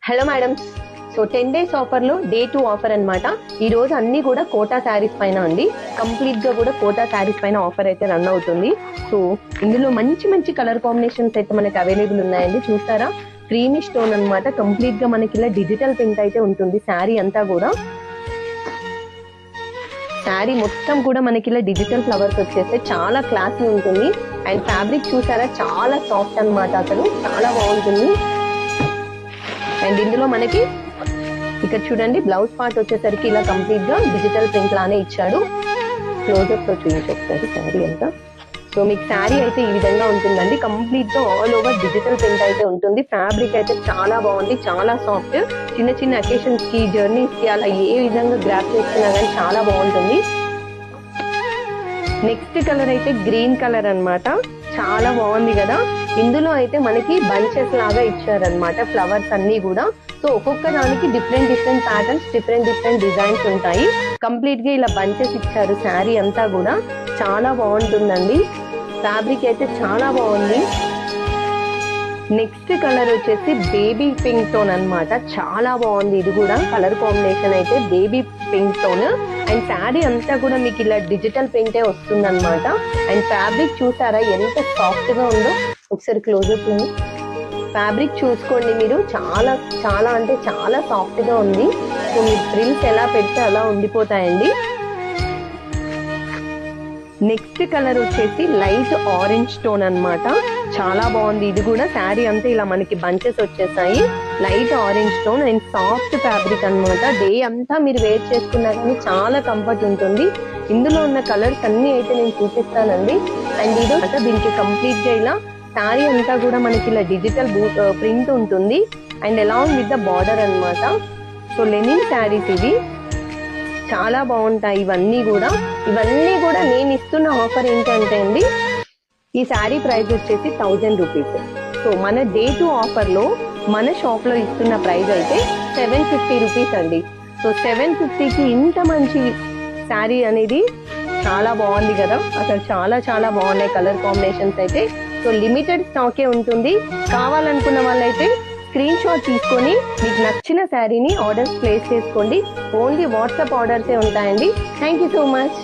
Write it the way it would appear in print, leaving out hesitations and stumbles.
Hello madam. So 10 days offer లో day 2 offer అన్నమాట. ఈ రోజు అన్ని కూడా కోటా శారీస్ పైన ఉంది. కంప్లీట్ గా కూడా కోటా శారీస్ పైన ఆఫర్ అయితే రన్ అవుతుంది. సో ఇందులో మంచి మంచి కలర్ కాంబినేషన్స్ అయితే మనకి అవైలబుల్ ఉన్నాయండి. చూస్తారా, క్రీమీ స్టోన్ అన్నమాట. కంప్లీట్ గా మనకి ఇలా డిజిటల్ ప్రింట్ అయితే ఉంటుంది శారీ అంతా కూడా. శారీ మొత్తం కూడా మనకి ఇలా డిజిటల్ ఫ్లవర్స్ వచ్చేస్తే చాలా క్లాసీ ఉంటుంది. అండ్ ఫ్యాబ్రిక్ చూసారా, చాలా సాఫ్ట్ అన్నమాట. అసలు చాలా బాగుంటుంది. అండ్ ఇందులో మనకి ఇక్కడ చూడండి, బ్లౌజ్ పార్ట్ వచ్చేసరికి ఇలా కంప్లీట్ గా డిజిటల్ ప్రింట్ లానే ఇచ్చాడు. క్లోజప్ తో చూపించి ఒకసారి శారీ అంతా. సో మీకు శారీ అయితే ఈ విధంగా ఉంటుందండి. కంప్లీట్ గా ఆల్ ఓవర్ డిజిటల్ ప్రింట్ అయితే ఉంటుంది. ఫ్యాబ్రిక్ అయితే చాలా బాగుంది, చాలా సాఫ్ట్. చిన్న చిన్న అకేషన్స్ కి, జర్నీస్ కి అలా ఏ విధంగా గ్రాప్ చేసుకున్నా కానీ చాలా బాగుంటుంది. నెక్స్ట్ కలర్ అయితే గ్రీన్ కలర్ అన్నమాట. చాలా బాగుంది కదా. ఇందులో అయితే మనకి బంచెస్ లాగా ఇచ్చారనమాట, ఫ్లవర్స్ అన్ని కూడా. సో ఒక్కొక్క దానికి different different patterns, different different designs ఉంటాయి. కంప్లీట్ గా ఇలా బంచెస్ ఇచ్చారు. శారీ అంతా కూడా చాలా బాగుంటుందండి. ఫ్యాబ్రిక్ అయితే చాలా బాగుంది. నెక్స్ట్ కలర్ వచ్చేసి బేబీ పింక్ టోన్ అన్నమాట. చాలా బాగుంది. ఇది కూడా కలర్ కాంబినేషన్ అయితే baby pink tone. And sari అంతా కూడా మీకు ఇలా డిజిటల్ ప్రింటే వస్తుంది అనమాట. అండ్ ఫ్యాబ్రిక్ చూసారా ఎంత సాఫ్ట్ గా ఉందో. ఒకసారి క్లోజప్ ఫ్యాబ్రిక్ చూసుకోండి మీరు. చాలా చాలా అంటే చాలా సాఫ్ట్ గా ఉంది. సో మీ ఫ్రిల్స్ ఎలా పెడితే అలా ఉండిపోతాయండి. నెక్స్ట్ కలర్ వచ్చేసి లైట్ ఆరెంజ్ టోన్ అన్నమాట. చాలా బాగుంది. ఇది కూడా శారీ అంతా ఇలా మనకి బంచెస్ వచ్చేసాయి. Light orange tone and soft fabric అన్నమాట. డే అంతా మీరు వేర్ చేసుకున్నా కానీ చాలా కంఫర్ట్ ఉంటుంది. ఇందులో ఉన్న కలర్స్ అన్ని అయితే నేను చూపిస్తానండి. అండ్ ఇది దీనికి కంప్లీట్ గా ఇలా శారీ అంతా కూడా మనకి ఇలా డిజిటల్ ప్రింట్ ఉంటుంది. And along with the border అన్నమాట. సో లెనిన్ శారీస్ ఇవి చాలా బాగుంటాయి. ఇవన్నీ కూడా నేను ఇస్తున్న ఆఫర్ ఏంటంటే అండి, ఈ శారీ ప్రైస్ వచ్చేసి 1000 రూపీస్. సో మన డే 2 ఆఫర్ లో మన షాప్ లో ఇస్తున్న ప్రైస్ అయితే 750 రూపీస్ అండి. సో 750కి ఇంత మంచి శారీ అనేది చాలా బాగుంది కదా. అసలు చాలా చాలా బాగున్నాయి కలర్ కాంబినేషన్స్ అయితే. సో లిమిటెడ్ స్టాకే ఉంటుంది. కావాలనుకున్న వాళ్ళైతే స్క్రీన్ షాట్ తీసుకొని మీకు నచ్చిన శారీని ఆర్డర్స్ ప్లేస్ చేసుకోండి. ఓన్లీ వాట్సాప్ ఆర్డర్సే ఉంటాయండి. Thank you so much.